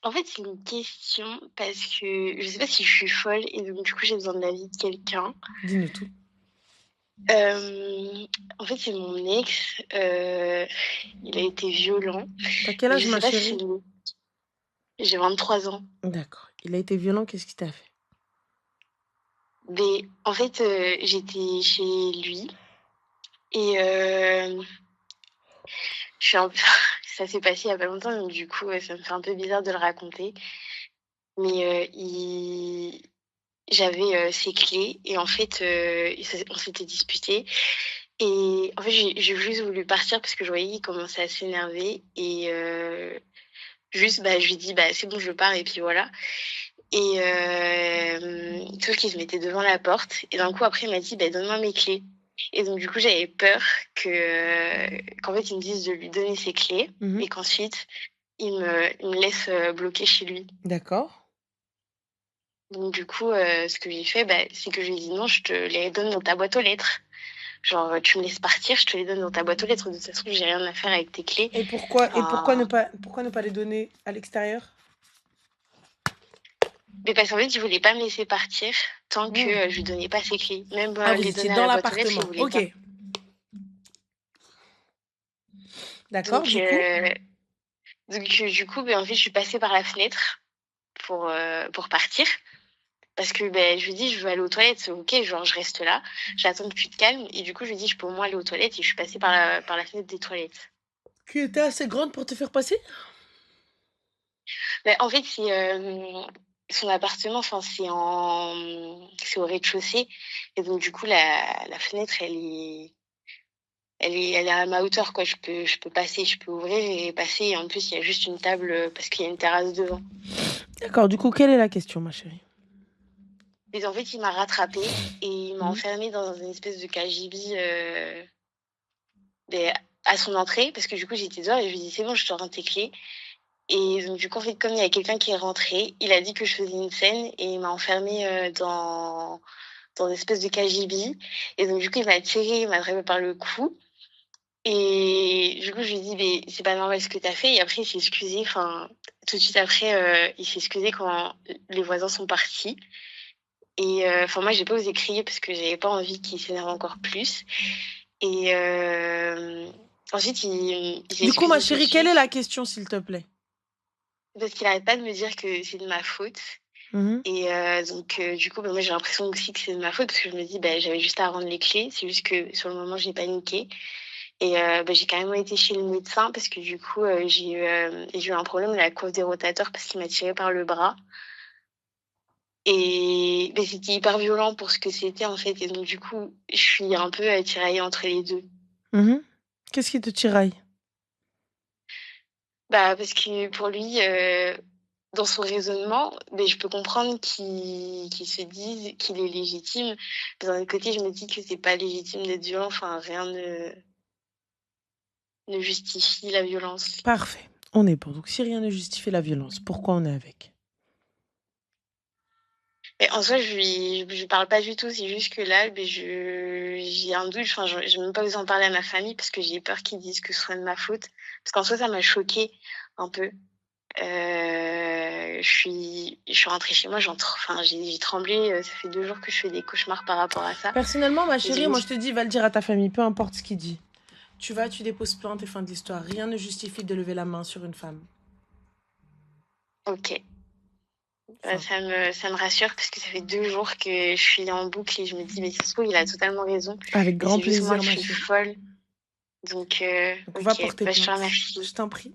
En fait, c'est une question parce que je sais pas si je suis folle et donc du coup, j'ai besoin de l'avis de quelqu'un. Dis-nous tout. En fait, c'est mon ex, il a été violent, T'as quel mais je âge, ma sais pas si chérie? j'ai 23 ans. D'accord. Il a été violent, qu'est-ce qu'il t'a fait? Mais en fait, j'étais chez lui et je suis un peu ça s'est passé il y a pas longtemps, donc du coup, ça me fait un peu bizarre de le raconter. Mais, il j'avais, ses clés et en fait, on s'était disputés et en fait, j'ai juste voulu partir parce que je voyais qu'il commençait à s'énerver et juste, bah, je lui dis: «Bah, c'est bon, je pars» et puis voilà et sauf qu'il se mettait devant la porte et d'un coup, après, il m'a dit: «Bah, donne-moi mes clés» et donc du coup, j'avais peur qu'en fait, il me dise de lui donner ses clés Mhm. et qu'ensuite, il me laisse, bloquée chez lui. D'accord. Donc du coup, ce que j'ai fait, bah, c'est que je lui ai dit: «Non, je te les donne dans ta boîte aux lettres. Genre, tu me laisses partir, je te les donne dans ta boîte aux lettres. De toute façon, j'ai rien à faire avec tes clés». Et Enfin, pourquoi ne pas les donner à l'extérieur? mais parce qu'en fait, il voulait pas me laisser partir tant que, Hmm. je lui donnais pas ses clés. Même, Ah, vous les étiez donner à dans la boîte aux lettres, il l'appartement. voulait Ok. pas. D'accord, Donc du coup? heu, du coup, beh, en fait, je suis passée par la fenêtre pour partir parce que, beh, je lui dis: «Je veux aller aux toilettes». OK, genre, je reste là, j'attends que tu te calmes et du coup, je lui dis: «Je peux au moins aller aux toilettes» et je suis passée par la fenêtre des toilettes. Qui était assez grande pour te faire passer? Bah, en fait, son appartement, enfin, c'est au rez-de-chaussée et donc du coup, la fenêtre, elle est à ma hauteur, quoi. Je peux passer, je peux ouvrir et passer et en plus, il y a juste une table, parce qu'il y a une terrasse devant. D'accord, du coup, quelle est la question, ma chérie? Mais en fait, il m'a rattrapée et il m'a Mhm. enfermée dans une espèce de cagibi, beh, à son entrée parce que du coup, j'étais dehors et je lui ai dit: «C'est bon, je te rends tes clés» et donc du coup, en fait, comme il y a quelqu'un qui est rentré, il a dit que je faisais une scène et il m'a enfermée, dans une espèce de cagibi et donc du coup, il m'a tiré, il m'a attrapé par le cou et du coup, je lui ai dit: «Beh, c'est pas normal ce que tu as fait» et après il s'est excusé, enfin, tout de suite après, il s'est excusé quand les voisins sont partis et enfin moi, j'ai pas osé crier parce que j'avais pas envie qu'il s'énerve encore plus et ensuite il s'est Du coup, ma excusé tout de chérie, quelle est suite la question, s'il te plaît? parce qu'il arrête pas de me dire que c'est de ma faute Mhm. et donc du coup, bah, moi, j'ai l'impression aussi que c'est de ma faute parce que je me dis: «Bah, j'avais juste à rendre les clés». C'est juste que sur le moment, j'ai paniqué et bah, j'ai carrément été chez le médecin parce que du coup, j'ai eu un problème à la coiffe des rotateurs parce qu'il m'a tiré par le bras et beh, c'était hyper violent pour ce que c'était, en fait et donc du coup, je suis un peu, tiraillée entre les 2. Mhm. Qu'est-ce qui te tiraille? Bah, parce que pour lui, dans son raisonnement, beh, je peux comprendre qu'il se dise qu'il est légitime. Mais d'un autre côté, je me dis que c'est pas légitime d'être violent, enfin rien ne justifie la violence. Parfait. On est pour. Donc, si rien ne justifie la violence, pourquoi on est avec? Et en soi, je lui parle pas du tout, c'est juste que là, beh, j'ai un doute, enfin, j'ai même pas osé en parler à ma famille parce que j'ai peur qu'ils disent que ce soit de ma faute. Parce qu'en soi, ça m'a choquée un peu. Je suis rentrée chez moi, enfin, j'ai tremblé, ça fait 2 jours que je fais des cauchemars par rapport à ça Personnellement, ma et je chérie, me moi, dis je te dis, va le dire à ta famille, peu importe ce qu'il dit. Tu vas, tu déposes plainte et fin de l'histoire. Rien ne justifie de lever la main sur une femme. OK, bah, Fin. ça me rassure parce que ça fait 2 jours que je suis en boucle et je me dis: «Mais ça se trouve, il a totalement raison Avec et grand c'est juste moi plaisir, qui ma suis chérie. folle». Donc Donc, va OK, porter bah, je te plainte. remercie. Je t'en prie.